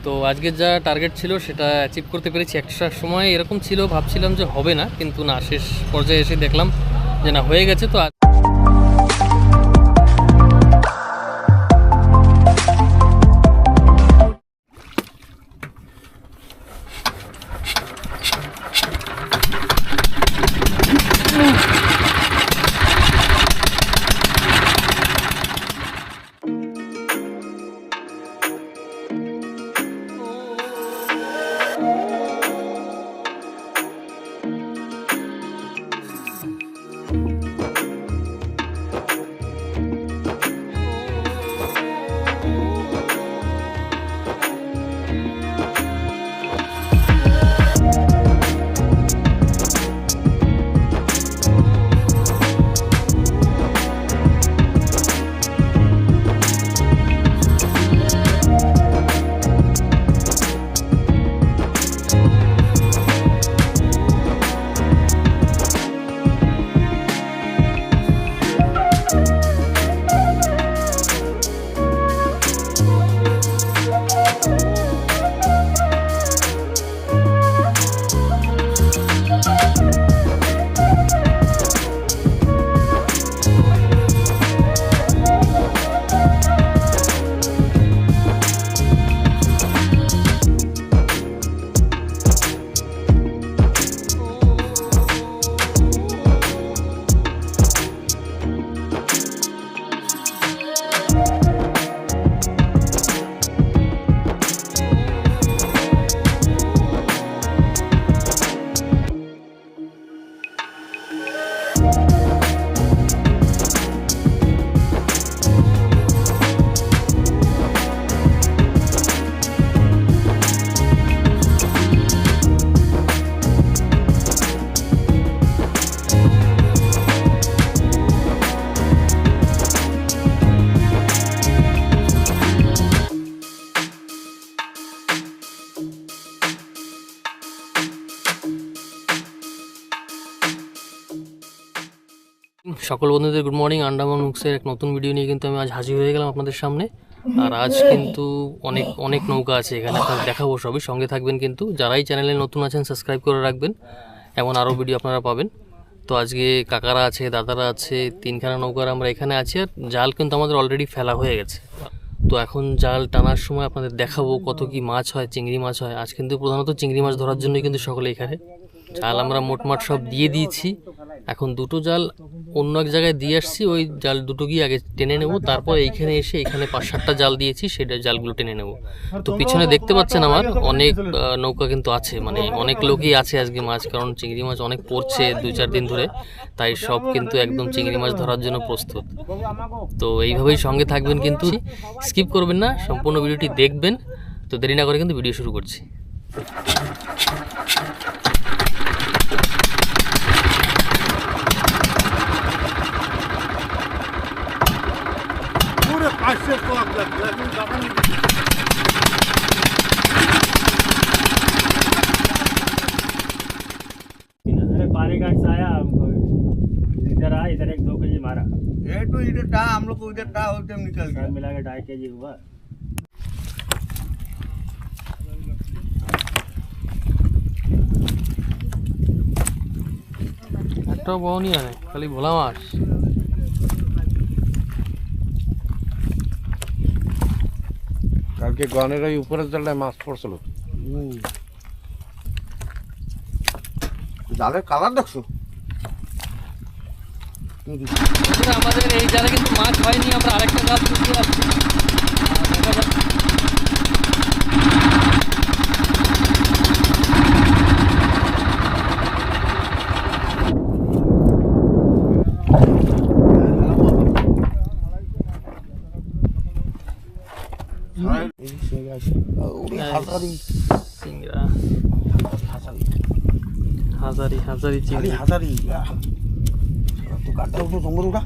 তো আজকের যা টার্গেট ছিল সেটা অ্যাচিভ করতে পেরেছি। একটা সময় এরকম ছিল, ভাবছিলাম যে হবে না, কিন্তু না, শেষ পর্যায়ে এসে দেখলাম যে না, হয়ে গেছে। তো সকল বন্ধুদের গুড মর্নিং। আন্ডামান মুক্সের এক নতুন ভিডিও নিয়ে কিন্তু আমি আজ হাজির হয়ে গেলাম আপনাদের সামনে। আর আজ কিন্তু অনেক অনেক নৌকা আছে এখানে, আপনাদের দেখাবো সবই। সঙ্গে থাকবেন কিন্তু, যারাই চ্যানেলে নতুন আছেন সাবস্ক্রাইব করে রাখবেন, এমন আরও ভিডিও আপনারা পাবেন। তো আজকে কাকারা আছে, দাদারা আছে, তিনখানা নৌকার আমরা এখানে আছি। আর জাল কিন্তু আমাদের অলরেডি ফেলা হয়ে গেছে। তো এখন জাল টানার সময় আপনাদের দেখাবো কত কি মাছ হয়, চিংড়ি মাছ হয়। আজ কিন্তু প্রধানত চিংড়ি মাছ ধরার জন্যই কিন্তু সকলে এখানে। জাল আমরা মোটমাট সব দিয়ে দিয়েছি। এখন দুটো জাল অন্য এক জায়গায় দিয়ে আসছি, ওই জাল দুটো গিয়ে আগে টেনে নেব, তারপর এইখানে এসে এখানে 5-7টা জাল দিয়েছি, সেটা জালগুলো টেনে নেব। তো পিছনে দেখতে পাচ্ছেন আমার অনেক নৌকা কিন্তু আছে, মানে অনেক লোকই আছে আজকে মাছ, কারণ চিংড়ি মাছ অনেক পড়ছে 2-4 দিন ধরে, তাই সব কিন্তু একদম চিংড়ি মাছ ধরার জন্য প্রস্তুত। তো এইভাবেই সঙ্গে থাকবেন কিন্তু, স্কিপ করবেন না, সম্পূর্ণ ভিডিওটি দেখবেন। তো দেরি না করে কিন্তু ভিডিও শুরু করছি। पानी घाट से आया, इधर आया, इधर 1-2 केजी मारा। ये तो इधर था, हम लोग को इधर था, होते निकल गया। सब मिला के 2.5 केजी हुआ। একটাও বহনি হয়, খালি ভোলা মাছ। কালকে গনের ওই উপরের জালটায় মাছ পড়ছিল। জালের কালার দেখছো? আমাদের এই জালে কিন্তু মাছ হয়নি, আমরা আরেকটা জাল তুলতে যাচ্ছি। হাজারি চিংড়ি, হাজারি তো কাটা উঠো তোমার ওটা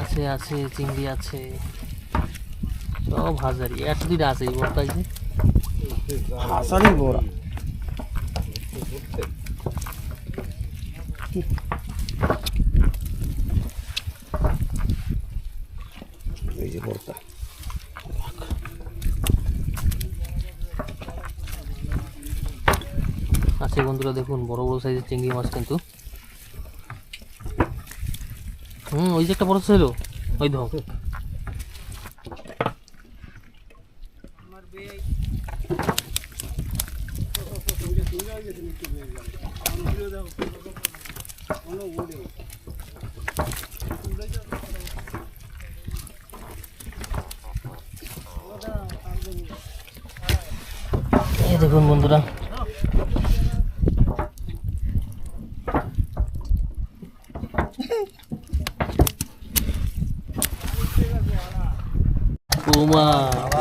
আছে আছে চিংড়ি আছে, সব হাজারি। 1-2টা আছে এই বর্তায়, 1,000 বড়া। এই যে বড়টা আছে বন্ধুরা, দেখুন বড় বড় সাইজের চিংড়ি মাছ কিন্তু। ওই যে একটা বড় ছিল, ওই ধর। এই দেখুন বন্ধুরা, ওমা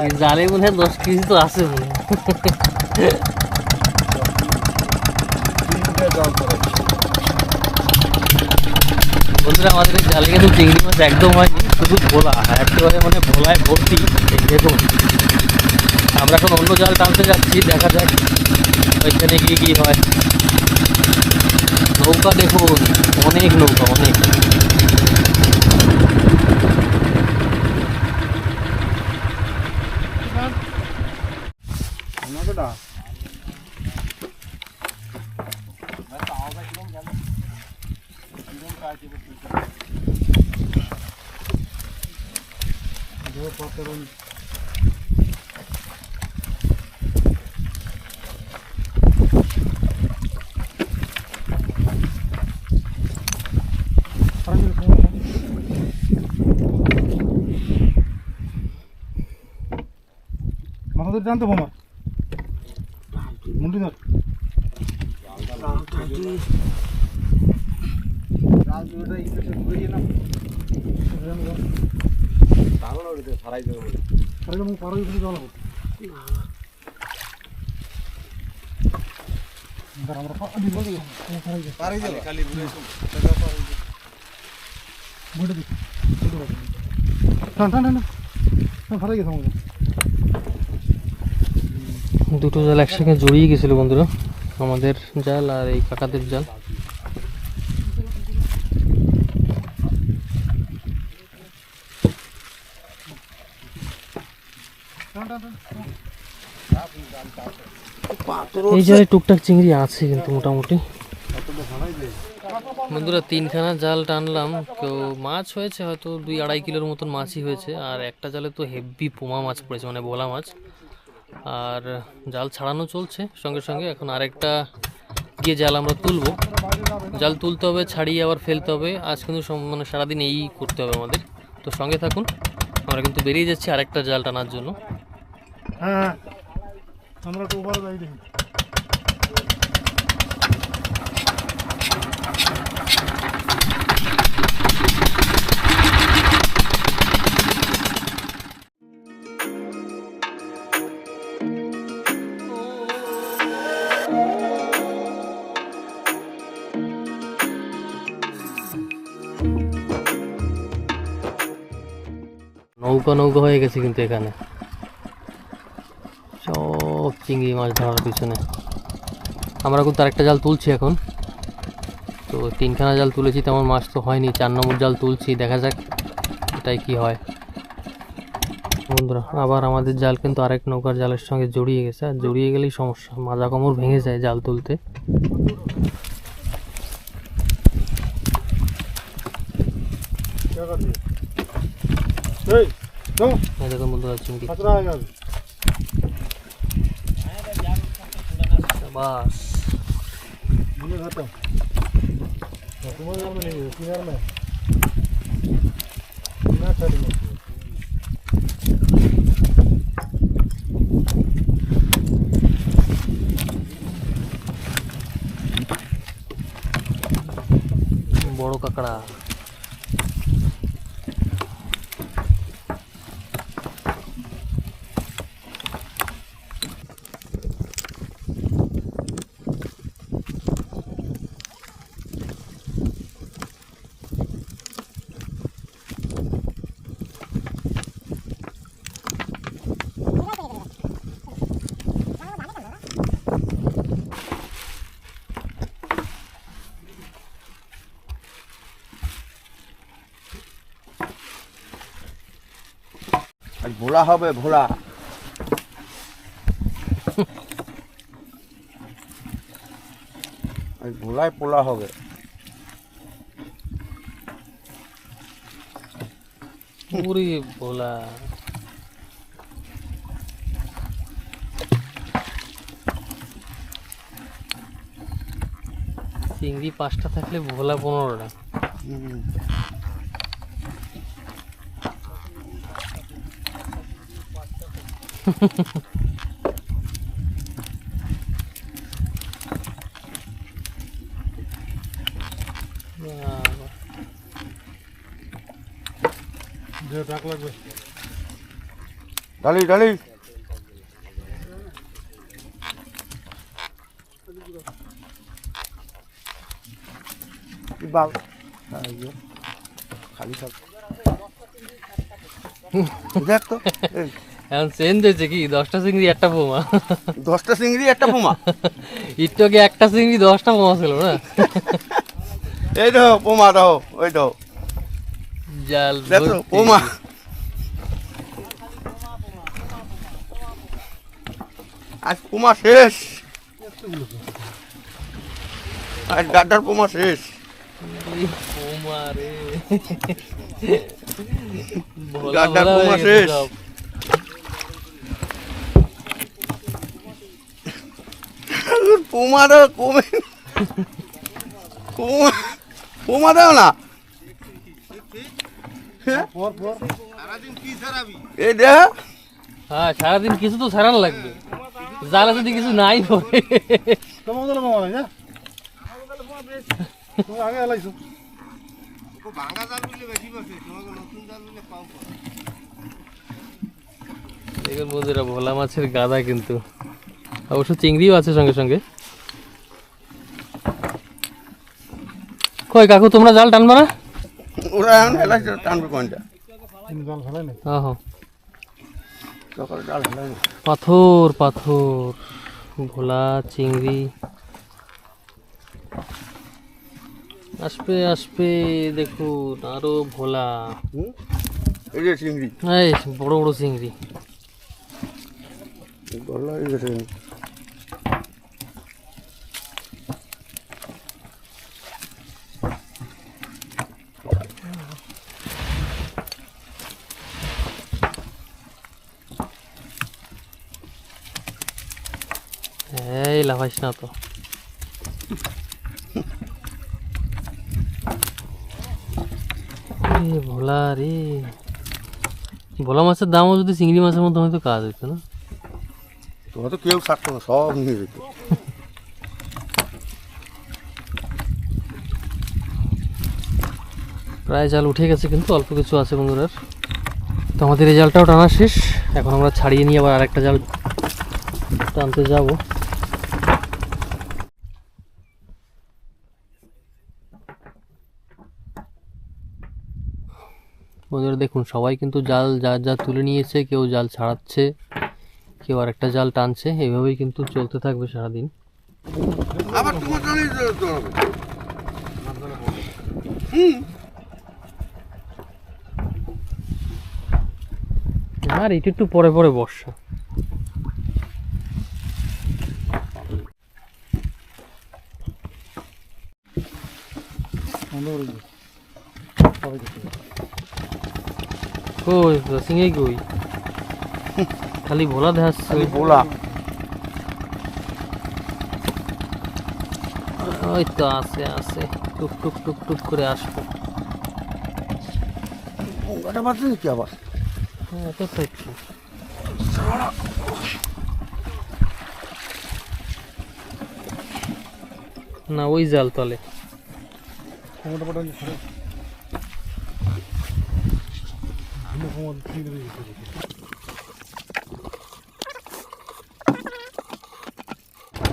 এই জালে মনে হয় 10 কেজি তো আছে মনে হয়। বন্ধুরা আমাদের এই জালে কিন্তু চিংড়ি মাছ একদম হয়নি, শুধু ভোলা, একেবারে মানে ভোলায় ভর্তি। এই দেখুন, আমরা এখন অন্য জাল টানতে যাচ্ছি, দেখা যাক ওইখানে গিয়ে কি হয়। নৌকা দেখুন, অনেক নৌকা, অনেক। মাথা ধরে জানতো বোমা মুন্ডি ধর দুটো জাল একসঙ্গে জড়িয়ে গেছিল বন্ধুরা, আমাদের জাল আর এই কাকাদের জাল। এই জালে টুকটাক চিংড়ি আছে কিন্তু মোটামুটি। বন্ধুরা 3খানা জাল টানলাম, তো মাছ হয়েছে হয়তো 2-2.5 কিলোর মতন মাছই হয়েছে। আর একটা জালে তো হেভি পোমা মাছ পড়েছে, মানে ভোলা মাছ। আর জাল ছাড়ানো চলছে সঙ্গে সঙ্গে। এখন আরেকটা গিয়ে জাল আমরা তুলবো, জাল তুলতে হবে, ছাড়িয়ে আবার ফেলতে হবে। আজ কিন্তু মানে সারাদিন এই করতে হবে আমাদের। তো সঙ্গে থাকুন, আমরা কিন্তু বেরিয়ে যাচ্ছি আরেকটা জাল টানার জন্য। হ্যাঁ আমরা তো ওভার যাই দেখি নৌকা নৌকা হয়ে গেছে কিন্তু এখানে সব চিংড়ি মাছ ধরার পিছনে। আমরা কিন্তু আরেকটা জাল তুলছি এখন। তো 3খানা জাল তুলেছি, তেমন মাছ তো হয়নি। 4 নম্বর জাল তুলছি, দেখা যাক এটাই কি হয়। বন্ধুরা আবার আমাদের জাল কিন্তু আরেক নৌকার জালের সঙ্গে জড়িয়ে গেছে। আর জড়িয়ে গেলেই সমস্যা, মাজা কোমর ভেঙে যায় জাল তুলতে। দেখুন বন্ধুরা চিংড়ি, বাস বড় কাঁকড়া। ভোলা হবে ভোলা। আজ ভোলায় পোলা হবে। পুরি ভোলা। চিংড়ি 5টা থাকলে ভোলা 15টা। ডালি ডালি বাল খালি থাক দেখ তো এই এখন চেঞ্জ হয়েছে কি 10টা চিংড়ি একটা পোমা। 10টা চিংড়ি একটা পোমা। একটু আগে একটা চিংড়ি 10টা পোমা ছিল না। এই তো পোমা দাও ওই তো জাল দেখো ভর্তি। পোমা। আজ পোমা শেষ, আজ গাড্ডার পোমা শেষ। এই পোমা রে। ভোলা গাড্ডার ভোলা পোমা হয়ে গেছে শেষ। সব। পোমা দাও কমে, পোমা পোমা দাও না। এই দেখ হ্যাঁ সারাদিন কিছু তো ছাড়ানো লাগবে, জালে যদি কিছু নাই পরে। দেখুন বন্ধুরা ভোলা মাছের গাদা, কিন্তু অবশ্য চিংড়িও আছে সঙ্গে সঙ্গে। কই কাকু তোমরা জাল টানবা না? ওরা এখন হেলাই টানবে কোনটা? হ্যাঁ সকালে ডাল হেলাই না। পাথর পাথর, ভোলা চিংড়ি আসবে আসবে। দেখুন আরো ভোলা, এই যে চিংড়ি এই বড় বড় চিংড়ি। গলা এই গেছে। এই লাফাইস না তো। এ ভোলা রে, ভোলা মাছের দামও যদি চিংড়ি মাছের মতো হয়তো কাজ হইতো না। তোমার তো কেউ ছাড়তো না, সব নিয়ে যেত। প্রায় জাল উঠে গেছে, কিন্তু অল্প কিছু আছে বন্ধুরা। তো আমাদের এই জালটাও টানা শেষ। এখন আমরা ছাড়িয়ে নিয়ে আবার আরেকটা জাল টানতে যাব। বন্ধুরা দেখুন সবাই কিন্তু জাল যার যা তুলে নিয়েছে, কেউ জাল ছাড়াচ্ছে, কেউ আরেকটা জাল টানছে। এইভাবেই কিন্তু চলতে থাকবে সারাদিন। আবার তোমার জানি তো আর এটা একটু পরে পরে বর্ষা। কই সিংহে কই? খালি ভোলা দেখাচ্ছে। খালি বলা। ওই তো আছে আছে, টুক টুক টুক টুক করে আসবে। ওটা বাজছে কি আবার? হ্যাঁ এটা তো একটু না, ওই জাল তলে।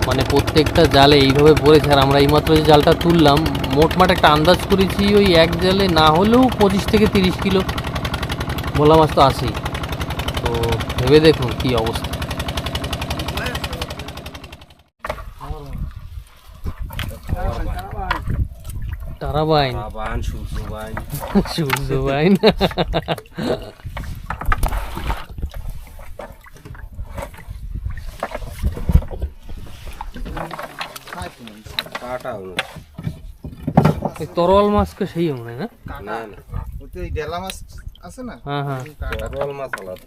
মানে প্রত্যেকটা জালে এইভাবে পড়েছে। আর আমরা এইমাত্র যে জালটা তুললাম, মোটমাট একটা আন্দাজ করেছি ওই এক জালে না হলেও 25 থেকে 30 কিলো ভোলা মাছ তো আসেই। তো ভেবে দেখুন কি অবস্থা। তারাবাইন, সূর্য বাইন। কাটা হলো এই তরোয়াল মাছকে সেই মনে হয় না? না না ওই তো এই ডেলা মাছ আছে না, হ্যাঁ হ্যাঁ। তরল মাছ আলাদা।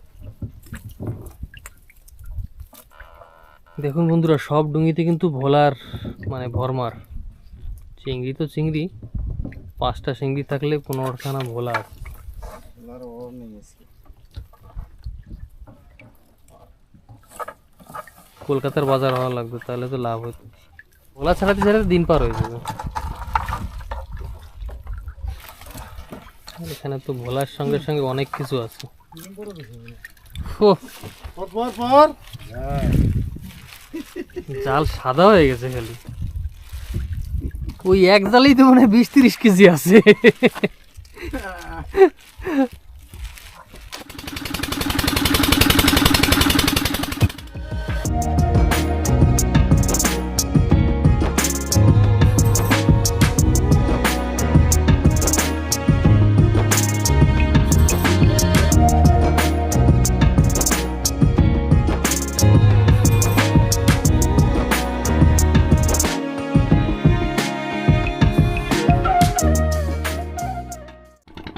দেখুন বন্ধুরা, সব ডুঙিতে কিন্তু ভোলার মানে ভরমার। চিংড়ি তো চিংড়ি, 5টা চিংড়ি থাকলে 15খানা ভোলা আছে। ওলার অভাব নেই আজকে। কলকাতার বাজার হওয়া লাগবে, তাহলে তো লাভ হতো। ভোলা ছাড়াতে ছাড়াতে দিন পার হয়ে যাবে। আর এখানে তো ভোলার সঙ্গে সঙ্গে অনেক কিছু আছে। ওহ, পর জাল সাদা হয়ে গেছে খালি। ওই এক জালেই তো মানে 20-30 কেজি আছে।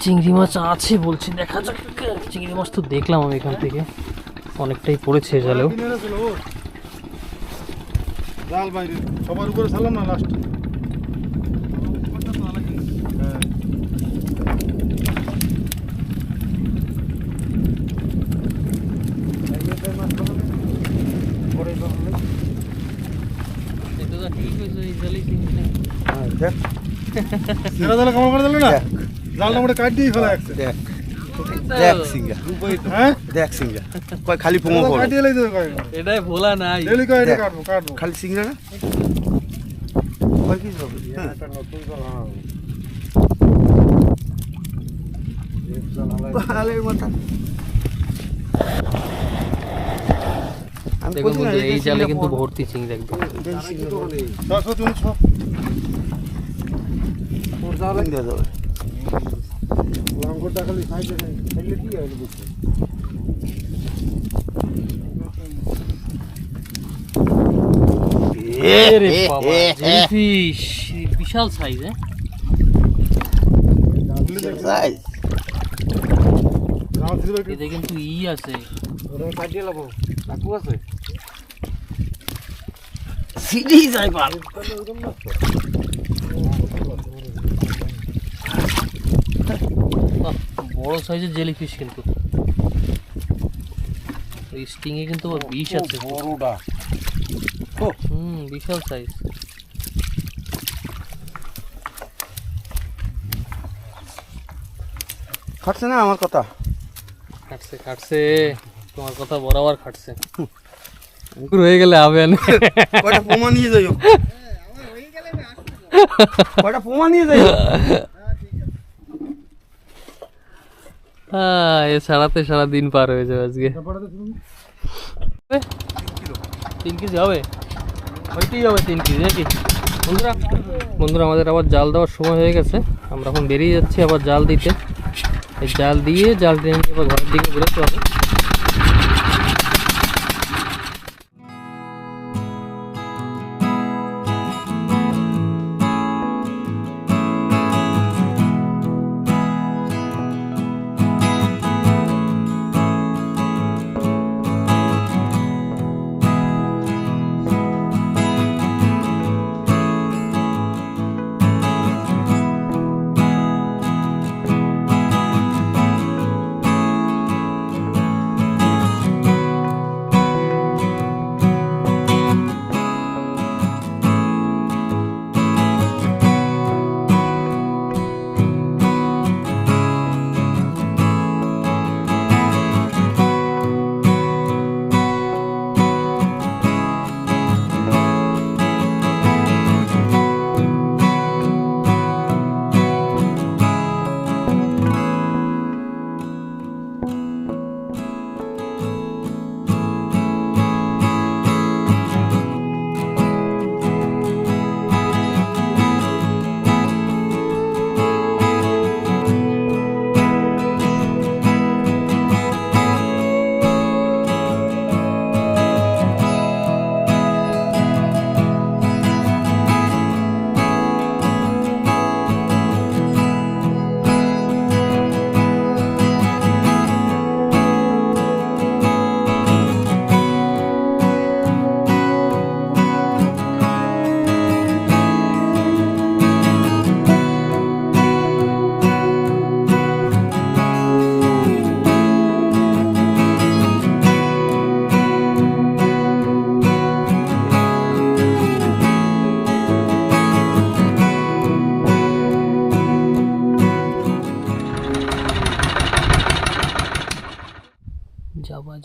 চিংড়ি মাছ আছে বলছি, দেখা যাক। চিংড়ি মাছ তো দেখলাম আমি এখান থেকে, অনেকটাই পড়েছে জালেও। জাল বাইরে সবার উপরে ছাড়লাম না লাস্ট। এটা তো ঠিক হয়েছে, এই জালেই চিংড়ি নেই। দেখ সেরা জালে কামড় করে দিল না, জালটা মোটে কাট দিয়ে ফেলা একসাথে। দেখ দেখ সিঙ্গা হ্যাঁ দেখ সিঙ্গা কয় খালি পোঙো করো কাটিয়ে লই দেবে কয় এটাই ভোলা নাই। ডেলি কয় এটা দেখ। কাটবো কাটবো। খালি সিঙ্গা না কয় কি হবে একটা নতুন জাল বালের মাথা দেখুন বন্ধু, এই জালে কিন্তু ভর্তি চিংড়ি একদম। ছশো তুমি ছ লাঙ্গরটা খালি সাইডে সাইডে কি হয় বুঝছি। আরে বাবা, জেলিফিশ বিশাল সাইজ। জাল ছিল এতে কিন্তু আছে। ওটা কাটিয়ে লাবো কাকু আছে সিডি যাই বাল। বড় সাইজের জেলিফিশ কিন্তু, স্টিং এ কিন্তু আবার বিষ আছে। বড়টা বিশাল সাইজ। খাটছে না আমার কথা খাটছে খাটছে, তোমার কথা বরাবর খাটছে। হয়ে গেলে হবে না। কয়টা পোমা নিয়ে যাইও কয়টা পোমা নিয়ে যাইও হ্যাঁ, এ ছাড়াতে সারা দিন পার হয়ে যাবে আজকে। 3 কেজি হবে, ওইটাই হবে 3 কেজি নাকি? বন্ধুরা আমাদের আবার জাল দেওয়ার সময় হয়ে গেছে। আমরা এখন বেরিয়ে যাচ্ছি আবার জাল দিতে। এই জাল দিয়ে জাল টেনে নিয়ে আবার ঘরের দিকে বেরোতে হবে।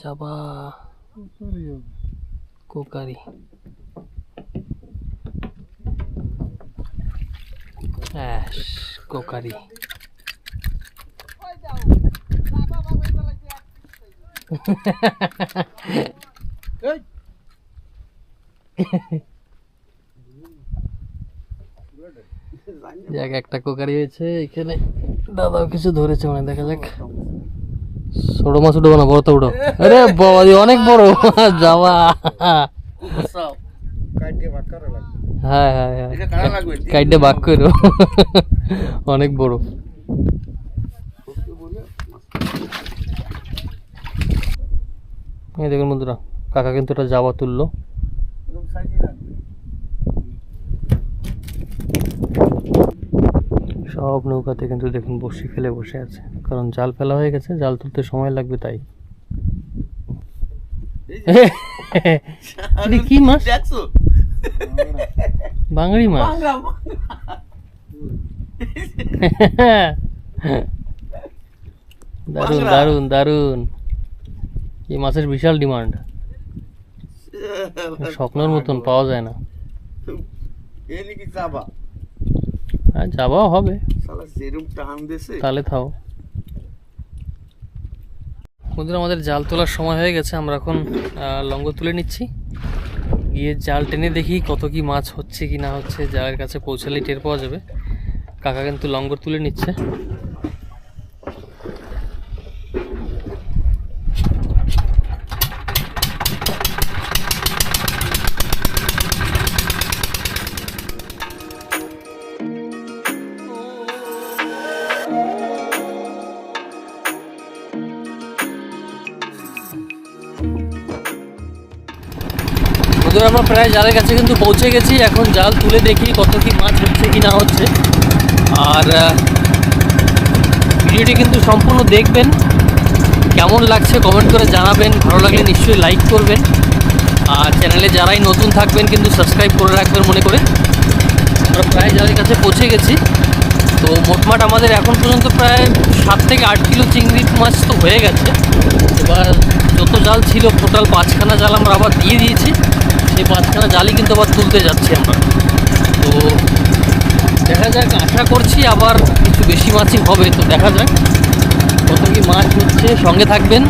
জাবা কোকারি কোকারি যাক একটা কোকারি হয়েছে এখানে। দাদাও কিছু ধরেছে মানে, দেখা যাক। ছোট মাছ উঠবো না, বড় তো উঠো। আরে বাবা অনেক বড় যাওয়া। হ্যাঁ হ্যাঁ হ্যাঁ কাইটে বাক করো, অনেক বড়। এই দেখুন বন্ধুরা, কাকা কিন্তু এটা জাবা তুললো। সব নৌকাতে কিন্তু দেখুন বসি ফেলে বসে আছে, কারণ জাল ফেলা হয়ে গেছে, জাল তুলতে সময় লাগবে তাই। কি মাছ? বাঙালি মাছ। দারুন দারুন দারুন, এই মাছের বিশাল ডিমান্ড, স্বপ্নের মতন পাওয়া যায় না। যাবাও হবে তাহলে থাও। বন্ধুরা আমাদের জাল তোলার সময় হয়ে গেছে, আমরা এখন লঙ্গ তুলে নিচ্ছি, গিয়ে জাল টেনে দেখি কত কি মাছ হচ্ছে কি না হচ্ছে। জালের কাছে পৌঁছালেই টের পাওয়া যাবে। কাকা কিন্তু লঙ্গর তুলে নিচ্ছে। আমরা প্রায় জালের কাছে কিন্তু পৌঁছে গেছি, এখন জাল তুলে দেখি কত কি মাছ হচ্ছে কি না হচ্ছে। আর ভিডিওটি কিন্তু সম্পূর্ণ দেখবেন, কেমন লাগছে কমেন্ট করে জানাবেন, ভালো লাগলে নিশ্চয়ই লাইক করবেন। আর চ্যানেলে যারাই নতুন থাকবেন কিন্তু সাবস্ক্রাইব করে রাখবেন মনে করে। আমরা প্রায় জালের কাছে পৌঁছে গেছি। তো মোটমাট আমাদের এখন পর্যন্ত প্রায় 7 থেকে 8 কিলো চিংড়ি মাছ তো হয়ে গেছে। এবার যত জাল ছিল টোটাল 5খানা জাল আমরা আবার দিয়ে দিয়েছি, সেই 5খানা জালই কিন্তু আবার তুলতে যাচ্ছি আমরা। তো দেখা যাক, আশা করছি আবার কিছু বেশি মাছই হবে। তো দেখা যাক কত কি মাছ হচ্ছে, সঙ্গে থাকবেন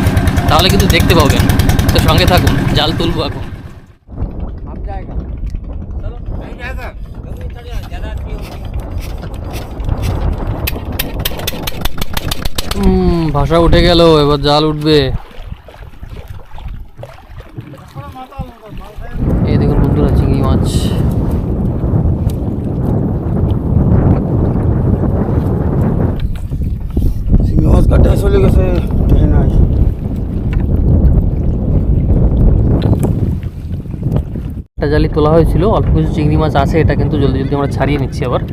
তাহলে কিন্তু দেখতে পাবেন। তো সঙ্গে থাকুন, জাল তুলবো এখন। ভাষা উঠে গেল, এবার জাল উঠবে। এই দেখুন বন্ধুরা চিংড়ি মাছ। চিংড়ি মাছ কাটা চলে গেছে। একটা জালি তোলা হয়েছিল, অল্প কিছু চিংড়ি মাছ আছে, এটা কিন্তু জলদি জলদি আমরা ছাড়িয়ে নিচ্ছি আবার।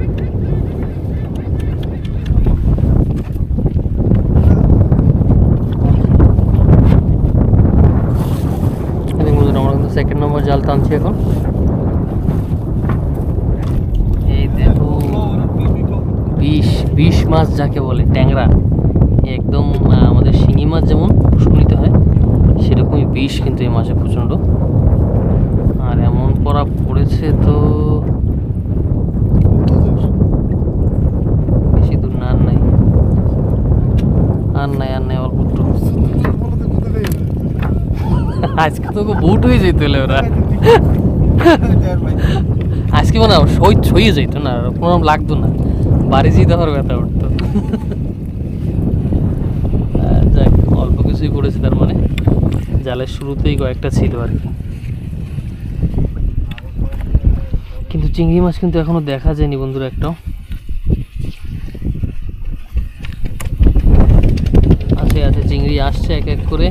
সেকেন্ড নম্বর জাল টানছি এখন। এই দেখো 20 মাছ যাকে বলে ট্যাংরা, একদম আমাদের শিঙি মাছ যেমন পুষ্করিতে হয় সেরকমই বিষ কিন্তু এই মাছে প্রচণ্ড। আর এমন পড়া পড়েছে তো বেশি দূর না, আর নাই অল্প একটু। আজকে তো বুট হয়ে যেত ওরা, আজকে মানে সইয়ে যেত না, কোনো লাগতো না, বাড়ি যেতে আমার ব্যথা উঠতো। যাক অল্প কিছুই পড়েছে, তার মানে জালের শুরুতেই কয়েকটা ছিল আর কি। কিন্তু চিংড়ি মাছ কিন্তু এখনো দেখা যায়নি বন্ধুরা একটাও। আছে চিংড়ি আসছে এক এক করে।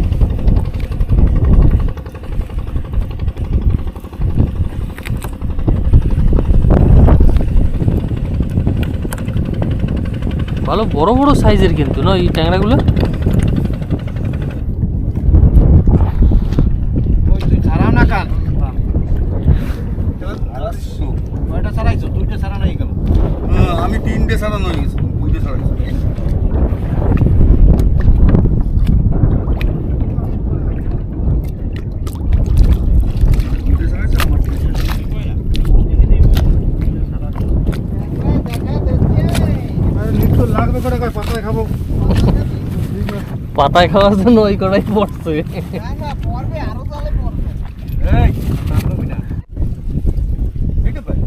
ভালো বড় বড় সাইজের কিন্তু না এই ট্যাংরাগুলো। আমি 3টে ছাড়ানো হয়ে গেছে, 2টে ছাড়াইছি। করে কয় পাতায় খাবো। পাতায় খাওয়ার জন্য ওই কটাই পড়ছে। এই নামবি না। এইটা ভাই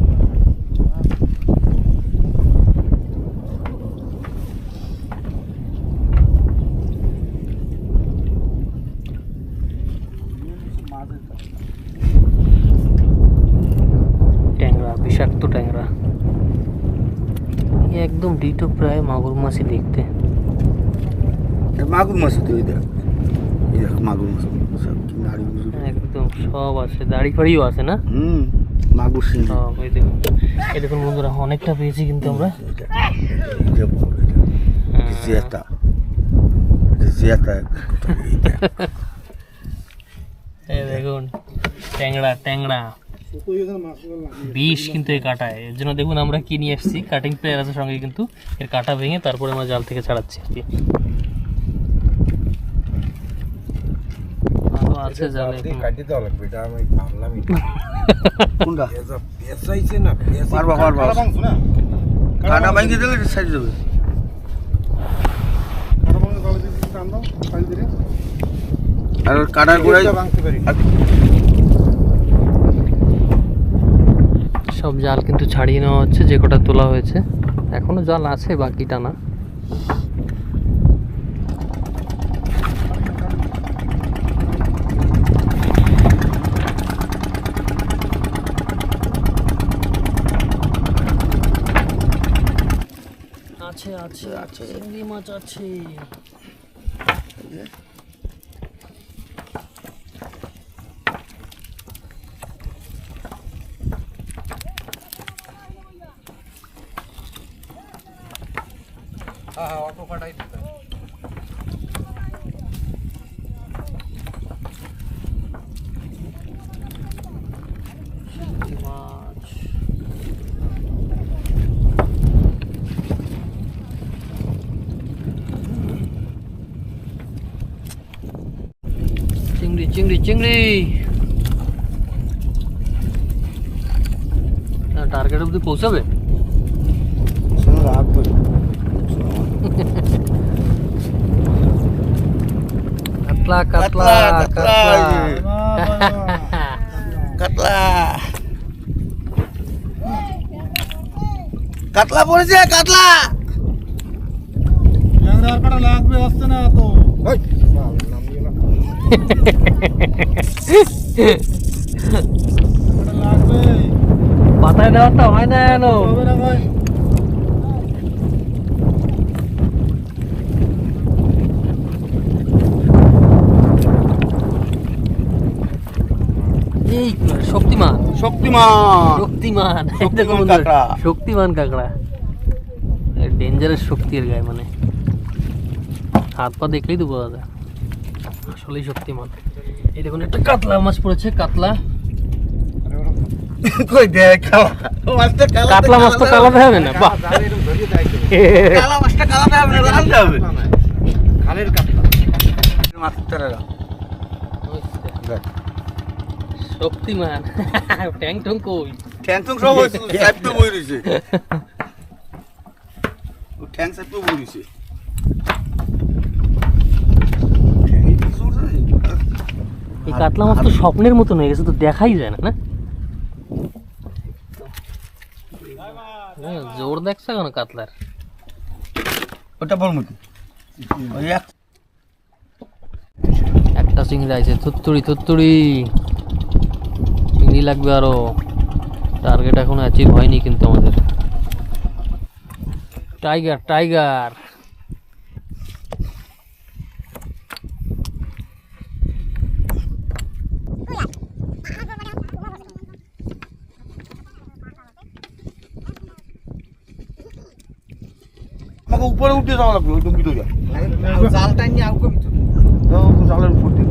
ট্যাংরা, বিষাক্ত ট্যাংরা, একদম ডিটো প্রায় মাগুর মাছই দেখতে। মাগুর মাছ তো এই দেখ মাগুর মাছ সব কি নাড়ি বুঝু একদম সব আছে, দাড়ি ফাড়িও আছে না মাগুর সিং সব। এই দেখুন বন্ধুরা, অনেকটা পেয়েছি কিন্তু আমরা। জেতা জেতা এই দেখুন ট্যাংরা, ট্যাংরা বিষ কিন্তু এই কাটায়। এর জন্য দেখুন আমরা কি নিয়ে এসেছি, কাটিং প্লেয়ার আছে সঙ্গে, কিন্তু এর কাটা ভেঙে তারপরে আমরা জাল থেকে ছাড়াচ্ছি আর কি। আরো আছে জালে এখনো। কাটি দাও লাগবে, এটা আমি ভাবলামই। কোনটা পেঁচাইছে না, পারবা পারবা কাটা মাংস না, কাটা ভাঙিয়ে দিলে সাইড দেবে কাটা মাংস গালে দিয়ে টান দাও পানি দিয়ে আর কাটার গোড়ায় ভাঙতে পারি। সব জাল কিন্তু ছাড়িয়ে নেওয়া হচ্ছে, যে কটা তোলা হয়েছে। এখনো জাল আছে বাকি টানা। আছে আছে আছে, চিংড়ি মাছ আছে। হ্যাঁ অটো কাটাই দিতে। চিংড়ি মাছ, চিংড়ি চিংড়ি চিংড়ি। টার্গেট অব্দি পৌঁছাবে। রাখবে কাতলা কাতলা কাতলা কাতলা কাতলা পড়েছে কাতলা ট্যাংরা কাটা লাগবে, আসছে না তো। ওই নামিয়ে না। কাটা লাগবে, পাতায় দেওয়াটা হয় না এনো। হবে না ভাই। এই শক্তিমান শক্তিমান শক্তিমান শক্তিমান কাঁকড়া। শক্তিমান কাঁকড়া, ডেঞ্জারাস শক্তি এর গায়ে, মানে হাত পা দেখলেই তো বোঝা যায় আসলেই শক্তিমান। এই দেখুন একটা কাতলা মাছ পড়েছে, কাতলা। কই দেখ কালা মাছটা কাতলা মাছ তো কালাতে হবে না, বাহ। জালে এরকম ধরিয়ে দেয় তো। কালা মাছটা কালাতে হবে না, রাখতে হবে খালের কাতলা। মাছটা শক্তিমান ট্যাং টং কই, ঠ্যাং ঠ্যাং সব হয়েছে সাইড তো বই রইছে ও ঠ্যাং সাইড তো বই রইছে এই কাতলা মাছ তো স্বপ্নের মতন হয়ে গেছে, তো দেখাই যায় না, না জোর দেখছ কেন কাতলার। ওটা বল মতো ওই একটা চিংড়ি আছে, থুত্তুড়ি থুত্তুড়ি চিংড়ি লাগবে আরো। টার্গেট এখনো অ্যাচিভ হয়নি কিন্তু আমাদের। টাইগার টাইগার, আমাকে উপরে উঠে যাওয়া লাগবে ওই টুঙ্গি ধরে জাল টাইনি আউকে ভিতরে। জালের উপর দিয়ে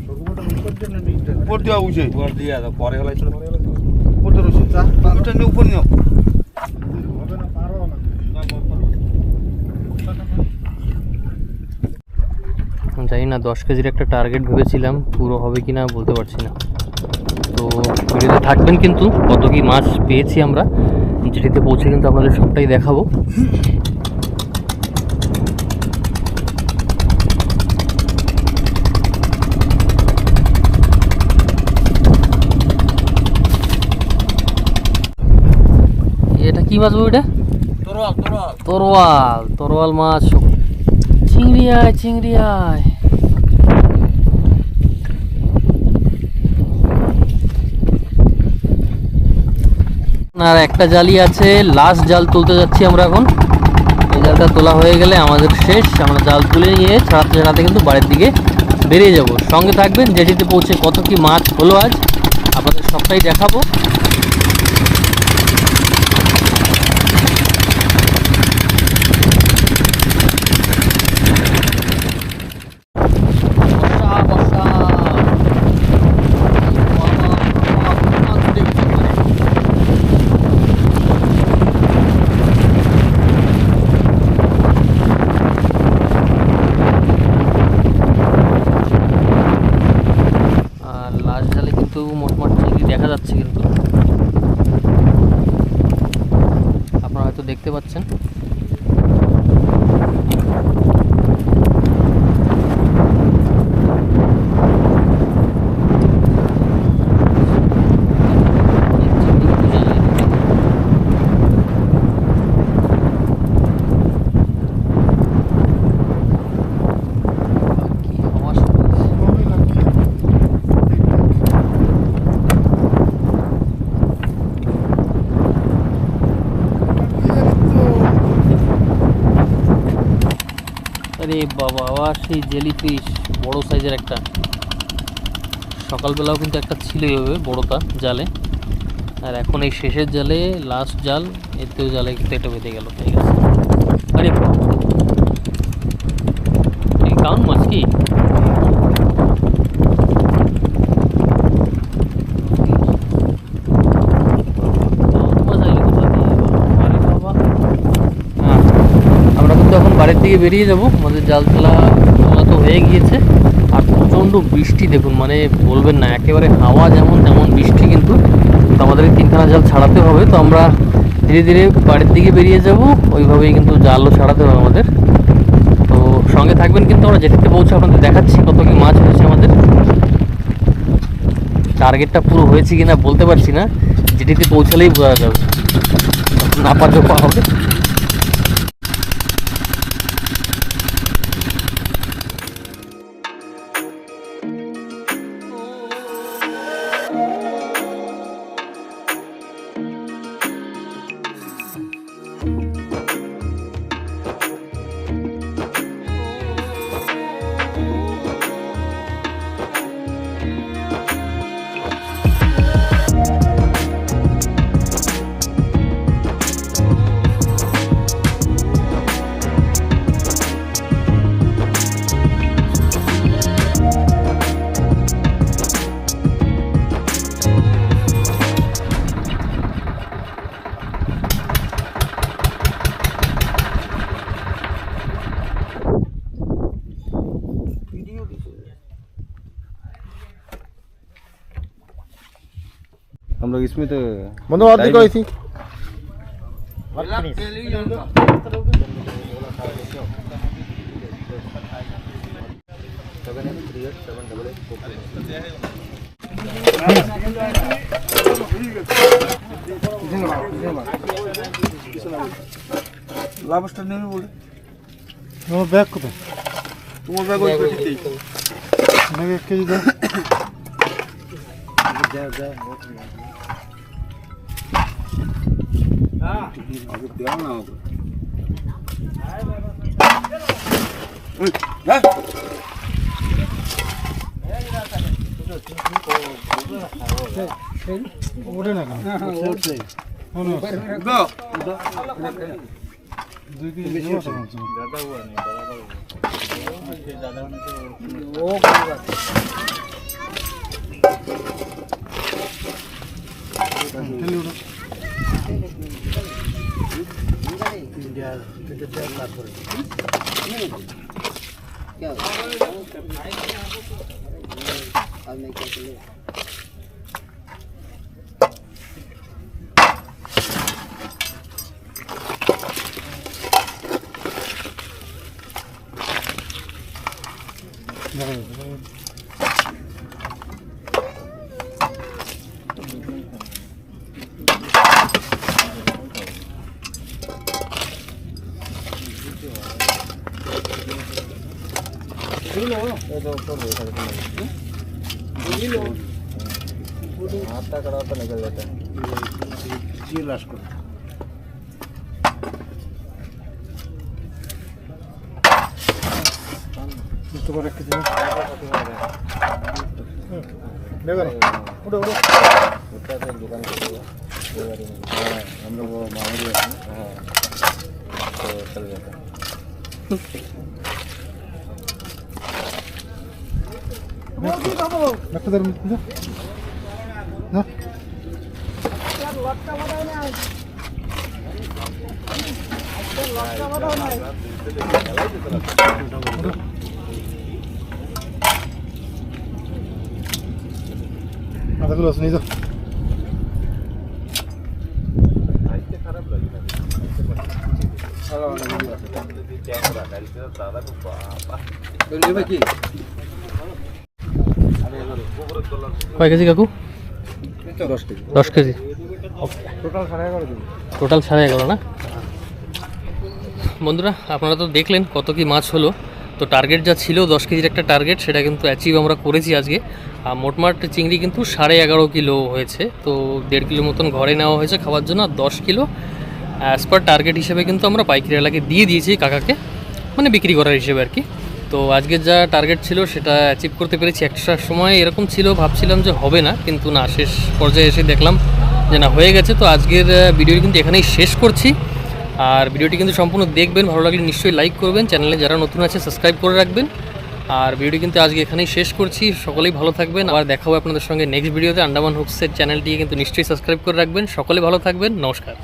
সরগুলোটা উপর দিয়ে না নিচে? উপর দিয়ে উঠে উপর দিয়ে দাও, পরে হলাই তো। উপর দিয়ে রয়েছে ওটা নিয়ে উপর নিও হবে না, পারো না। জানি না 10 কেজির একটা টার্গেট ভেবেছিলাম, পুরো হবে কি না বলতে পারছি না। তো ভিডিওতে থাকবেন কিন্তু, কত কি মাছ পেয়েছি আমরা জেটিতে পৌঁছে কিন্তু আপনাদের সবটাই দেখাবো। এটা কি মাছ এটা? তরোয়াল। তরোয়াল মাছ। চিংড়ি আয়, চিংড়ি আয়। আর একটা জালি আছে, লাস্ট জাল তুলতে যাচ্ছি আমরা এখন। এই জালটা তোলা হয়ে গেলে আমাদের শেষ। আমরা জাল তুলে নিয়ে ছাড়াতে ছাড়াতে কিন্তু বাড়ির দিকে বেরিয়ে যাব। সঙ্গে থাকবেন, জেটিতে পৌঁছে কত কি মাছ হলো আজ আপনাদের সবটাই দেখাবো। মোটমাট চিংড়ি দেখা যাচ্ছে, কিন্তু আপনারা হয়তো দেখতে পাচ্ছেন। আরে বাবা, আবার সেই জেলিফিশ, বড় সাইজের একটা। সকালবেলাও কিন্তু একটা ছিল এইভাবে বড়টা জালে, আর এখন এই শেষের জালে, লাস্ট জাল, এতেও জালে কিন্তু এটা বেঁধে গেল। ঠিক আছে, আরে বাবা, এই কাউন মাছ কি? এখন বাড়ির দিকে বেরিয়ে যাব। আমাদের জাল তোলা তো হয়ে গিয়েছে, আর প্রচণ্ড বৃষ্টি দেখুন, মানে বলবেন না, একেবারে হাওয়া যেমন তেমন বৃষ্টি। কিন্তু আমাদের 3খানা জাল ছাড়াতে হবে, তো আমরা ধীরে ধীরে বাড়ির দিকে বেরিয়ে যাব। ওইভাবেই কিন্তু জালও ছাড়াতে হবে আমাদের। তো সঙ্গে থাকবেন, কিন্তু আমরা জেটিতে পৌঁছে আপনাদের দেখাচ্ছি কত কি মাছ হয়েছে আমাদের। টার্গেটটা পুরো হয়েছে কিনা বলতে পারছি না, জেটিতে পৌঁছালেই বোঝা যাবে, নাপা জোপা হবে। हम लोग इसमें तो बंदो आदमी को ऐसी লাভস্টার নেবে বলে আমার ব্যাগ কোথায়? তোমার ব্যাগ ওই পেটিতেই। আমাকে 1 কেজি দাও। দেওয়া না হবে। ওঠে না কেন? দাও 2 কেজি দেবো তো। ज़्यादा हुआ नहीं, बराबर हुआ। ज़्यादा होने से ও খেলি ওটা। ये लाश को तो रख के देखो उड़ो उड़ो दुकान के हम लोग मामूली है तो चल जाता रख दर ना মাথাগুলো আছে নিয়ে যাও কয় কেজি কাকু? 10 কেজি। টোটাল 11.5 না? বন্ধুরা আপনারা তো দেখলেন কত কি মাছ হলো। তো টার্গেট যা ছিল 10 কেজির একটা টার্গেট, সেটা কিন্তু অ্যাচিভ আমরা করেছি আজকে। আর মোটমাট চিংড়ি কিন্তু 11.5 কিলো হয়েছে। তো 1.5 কিলো মতন ঘরে নেওয়া হয়েছে খাওয়ার জন্য, আর 10 কিলো অ্যাজ পার টার্গেট হিসেবে কিন্তু আমরা পাইকারি এলাকে দিয়ে দিয়েছি কাকাকে, মানে বিক্রি করার হিসেবে আর কি। তো আজকের যা টার্গেট ছিল সেটা অ্যাচিভ করতে পেরেছি। একটা সময় এরকম ছিল, ভাবছিলাম যে হবে না, কিন্তু না, শেষ পর্যায়ে এসে দেখলাম যে না, হয়ে গেছে। তো আজকের ভিডিওটি কিন্তু এখানেই শেষ করছি। আর ভিডিওটি কিন্তু সম্পূর্ণ দেখবেন, ভালো লাগলে নিশ্চয়ই লাইক করবেন, চ্যানেলে যারা নতুন আছে সাবস্ক্রাইব করে রাখবেন। আর ভিডিওটি কিন্তু আজকে এখানেই শেষ করছি। সকলেই ভালো থাকবেন, আবার দেখা হবে আপনাদের সঙ্গে নেক্সট ভিডিওতে। আন্ডামান হুকসের চ্যানেলটি কিন্তু নিশ্চয়ই সাবস্ক্রাইব করে রাখবেন। সকলে ভালো থাকবেন, নমস্কার।